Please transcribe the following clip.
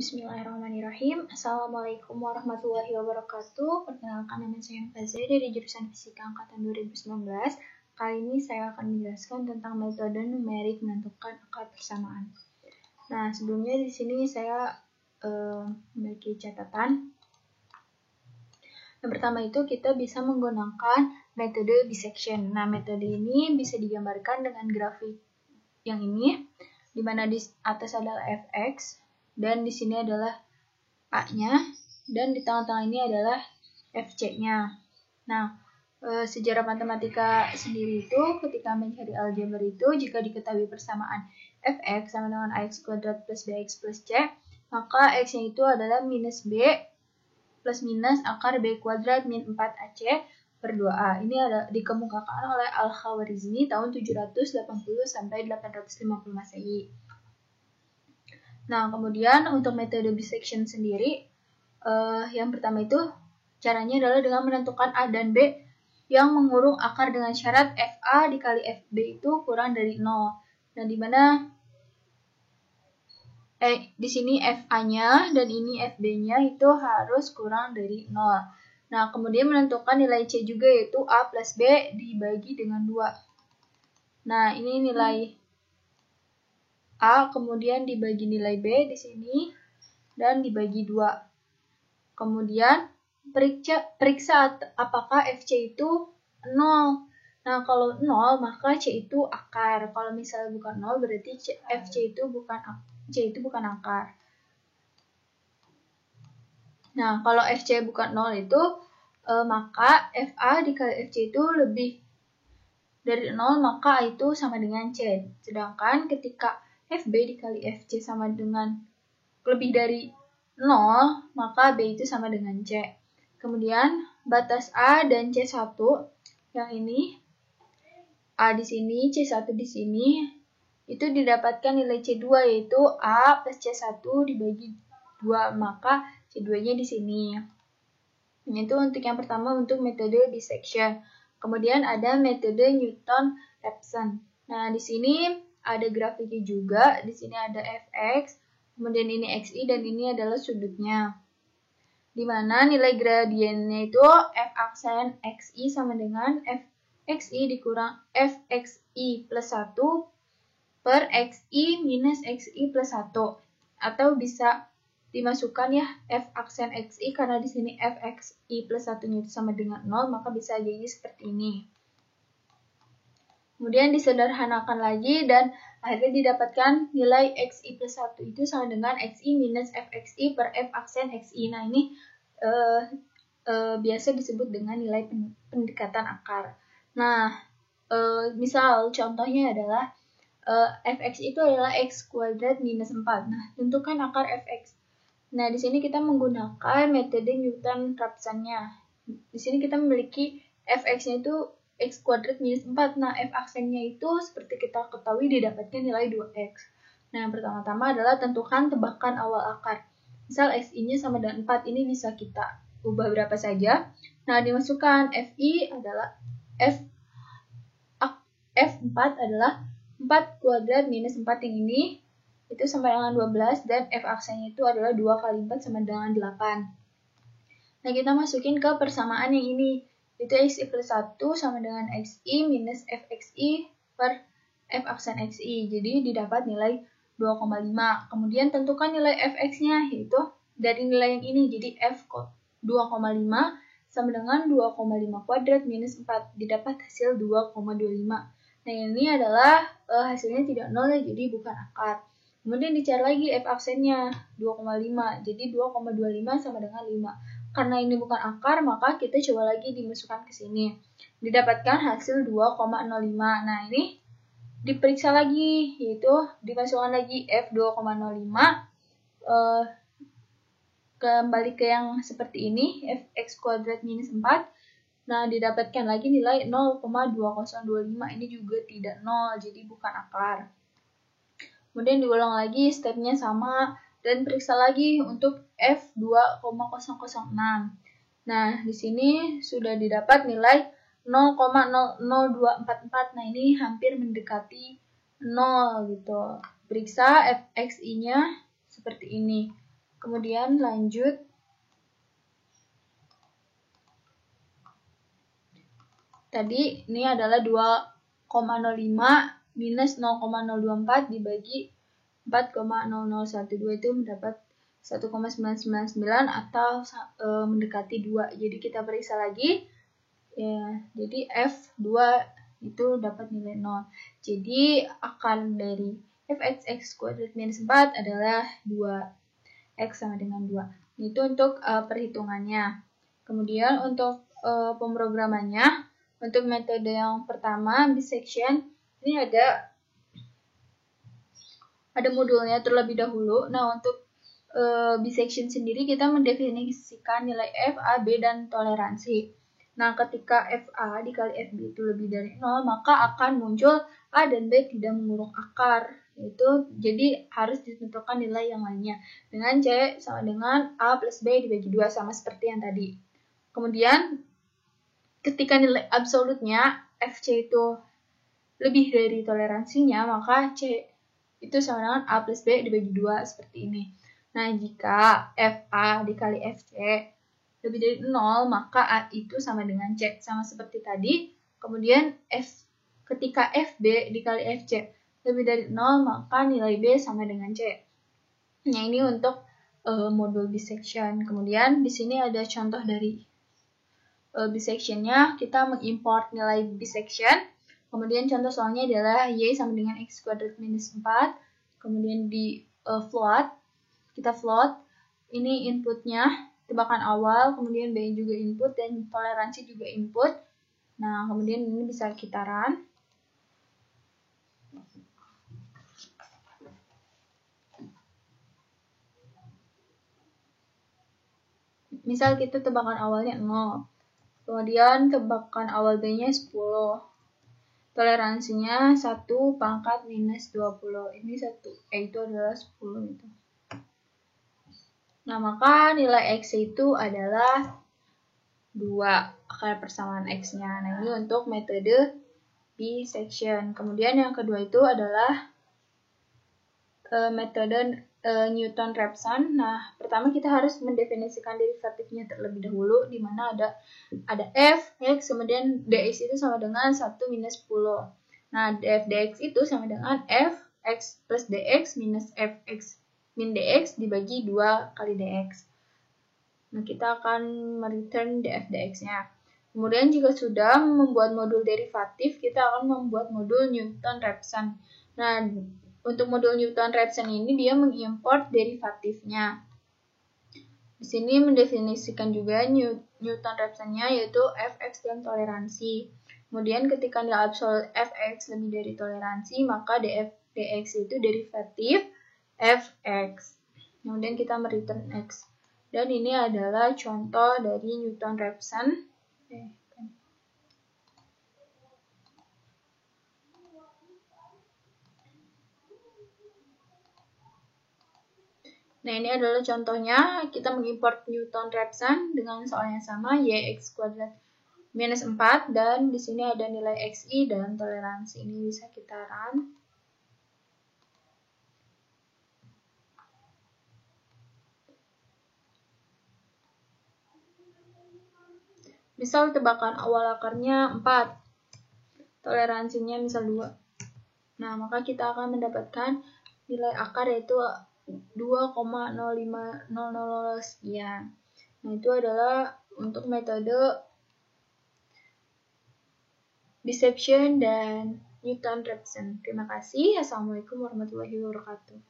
Bismillahirrahmanirrahim. Assalamualaikum warahmatullahi wabarakatuh. Perkenalkan, nama saya Faza dari jurusan Fisika Angkatan 2019. Kali ini saya akan menjelaskan tentang metode numerik menentukan akar persamaan. Nah, sebelumnya di sini saya memiliki catatan. Yang pertama itu kita bisa menggunakan metode bisection. Nah, metode ini bisa digambarkan dengan grafik yang ini, di mana di atas adalah fx, dan di sini adalah A-nya, dan di tengah-tengah ini adalah FC-nya. Nah, sejarah matematika sendiri itu ketika mencari aljabar itu, jika diketahui persamaan fx sama dengan ax kuadrat plus bx plus c, maka x-nya itu adalah minus b plus minus akar b kuadrat min 4ac per 2a. Ini ada dikemukakan oleh Al-Khwarizmi tahun 780 sampai 850 Masehi. Nah, kemudian untuk metode bisection sendiri, yang pertama itu caranya adalah dengan menentukan A dan B yang mengurung akar dengan syarat FA dikali FB itu kurang dari 0. Nah, di mana di sini FA-nya dan ini FB-nya itu harus kurang dari 0. Nah, kemudian menentukan nilai C juga, yaitu A plus B dibagi dengan 2. Nah, ini nilai A kemudian dibagi nilai B di sini dan dibagi 2. Kemudian periksa apakah FC itu 0. Nah, kalau 0 maka C itu akar. Kalau misalnya bukan 0 berarti FC itu bukan akar. Nah, kalau FC bukan 0 itu maka FA dikali FC itu lebih dari 0, maka A itu sama dengan C. Sedangkan ketika FB dikali FC sama dengan lebih dari 0, maka B itu sama dengan C. Kemudian batas A dan C1 yang ini, A di sini, C1 di sini, itu didapatkan nilai C2, yaitu A plus C1 dibagi 2, maka C2-nya di sini. Itu untuk yang pertama, untuk metode bisection. Kemudian ada metode Newton-Raphson. Nah, di sini ada grafiknya juga. Di sini ada fx, kemudian ini xi, dan ini adalah sudutnya. Di mana nilai gradiennya itu f aksen xi sama dengan fxi dikurang fxi plus 1 per xi minus xi plus 1. Atau bisa dimasukkan ya f aksen xi, karena di sini fxi plus 1-nya itu sama dengan 0, maka bisa jadi seperti ini. Kemudian disederhanakan lagi dan akhirnya didapatkan nilai xi plus 1 itu sama dengan xi minus fxi per f aksen xi. Nah, ini biasa disebut dengan nilai pendekatan akar. Nah, misal contohnya adalah fx itu adalah x kuadrat minus 4. Nah, tentukan akar fx. Nah, di sini kita menggunakan metode Newton-Raphson-nya. Di sini kita memiliki fx-nya itu x kuadrat minus 4. Nah, f aksennya itu seperti kita ketahui didapatkan nilai 2x. Nah, yang pertama-tama adalah tentukan tebakan awal akar. Misal xi-nya sama dengan 4, ini bisa kita ubah berapa saja. Nah, dimasukkan fi adalah f4 adalah 4 kuadrat minus 4 yang ini, itu sama dengan 12, dan f aksennya itu adalah 2 kali 4 sama dengan 8. Nah, kita masukin ke persamaan yang ini, itu xi plus 1 sama dengan xi minus fxi per f aksen xi. Jadi didapat nilai 2,5. Kemudian tentukan nilai fx-nya, yaitu dari nilai yang ini. Jadi f 2,5 sama dengan 2,5 kuadrat minus 4. Didapat hasil 2,25. Nah, ini adalah hasilnya tidak 0, jadi bukan akar. Kemudian dicari lagi f aksennya 2,5. Jadi 2,25 sama dengan 5. Karena ini bukan akar, maka kita coba lagi dimasukkan ke sini. Didapatkan hasil 2,05. Nah, ini diperiksa lagi, yaitu dimasukkan lagi f 2,05. Kembali ke yang seperti ini, fx kuadrat minus 4. Nah, didapatkan lagi nilai 0,2025. Ini juga tidak 0, jadi bukan akar. Kemudian diulang lagi, stepnya sama, dan periksa lagi untuk F2,006. Nah, di sini sudah didapat nilai 0,00244. Nah, ini hampir mendekati 0 gitu. Periksa fxi-nya seperti ini. Kemudian lanjut. Tadi ini adalah 2,05 minus 0,024 dibagi 4,0012 itu mendapat 1,999 atau mendekati 2. Jadi kita periksa lagi. Ya, jadi F2 itu dapat nilai 0. Jadi akar dari fx kuadrat minus 4 adalah 2. X sama dengan 2. Itu untuk perhitungannya. Kemudian untuk pemrogramannya, untuk metode yang pertama, bisection, ini ada modulnya terlebih dahulu. Nah, untuk bisection sendiri kita mendefinisikan nilai F, A, B, dan toleransi. Nah, ketika FA dikali FB itu lebih dari 0, maka akan muncul A dan B tidak mengurung akar. Jadi harus ditentukan nilai yang lainnya. Dengan C sama dengan A plus B dibagi 2, sama seperti yang tadi. Kemudian, ketika nilai absolutnya FC itu lebih dari toleransinya, maka C itu sama dengan A plus B dibagi 2, seperti ini. Nah, jika FA dikali FC lebih dari 0, maka A itu sama dengan C, sama seperti tadi. Kemudian ketika FB dikali FC lebih dari 0, maka nilai B sama dengan C. Nah, ini untuk modul bisection. Kemudian di sini ada contoh dari bisectionnya. Kita mengimport nilai bisection. Kemudian contoh soalnya adalah Y sama dengan X kuadrat minus 4. Kemudian di float. Kita float. Ini inputnya, tebakan awal, kemudian B juga input, dan toleransi juga input. Nah, kemudian ini bisa kita run. Misal kita tebakan awalnya 0. Kemudian tebakan awal B-nya 10. Toleransinya 1 pangkat minus 20. Ini 1. Itu adalah 10 itu. Nah, maka nilai X itu adalah 2, akar persamaan X-nya. Nah, ini untuk metode bisection. Kemudian yang kedua itu adalah metode Newton-Raphson. Nah, pertama kita harus mendefinisikan derivatifnya terlebih dahulu, di mana ada f, x, kemudian dx itu sama dengan 1 minus 10. Nah, df dx itu sama dengan f, x plus dx minus fx min dx dibagi 2 kali dx. Nah, kita akan mereturn df dx-nya. Kemudian jika sudah membuat modul derivatif, kita akan membuat modul Newton-Raphson. Nah, untuk modul Newton-Raphson ini dia mengimport derivatifnya. Di sini mendefinisikan juga Newton-Raphson-nya, yaitu fx dan toleransi. Kemudian ketika nilai absolut fx lebih dari toleransi, maka df dx itu derivatif fx. Kemudian kita mereturn x. Dan ini adalah contoh dari Newton-Raphson. Nah, ini adalah contohnya. Kita mengimport Newton-Raphson dengan soal yang sama, Yx kuadrat minus 4, dan di sini ada nilai Xi dan toleransi. Ini bisa kita run. Misal tebakan awal akarnya 4, toleransinya misal 2. Nah, maka kita akan mendapatkan nilai akar yaitu 2,05000 sekian. Nah, itu adalah untuk metode bisection dan Newton-Raphson. Terima kasih. Assalamualaikum warahmatullahi wabarakatuh.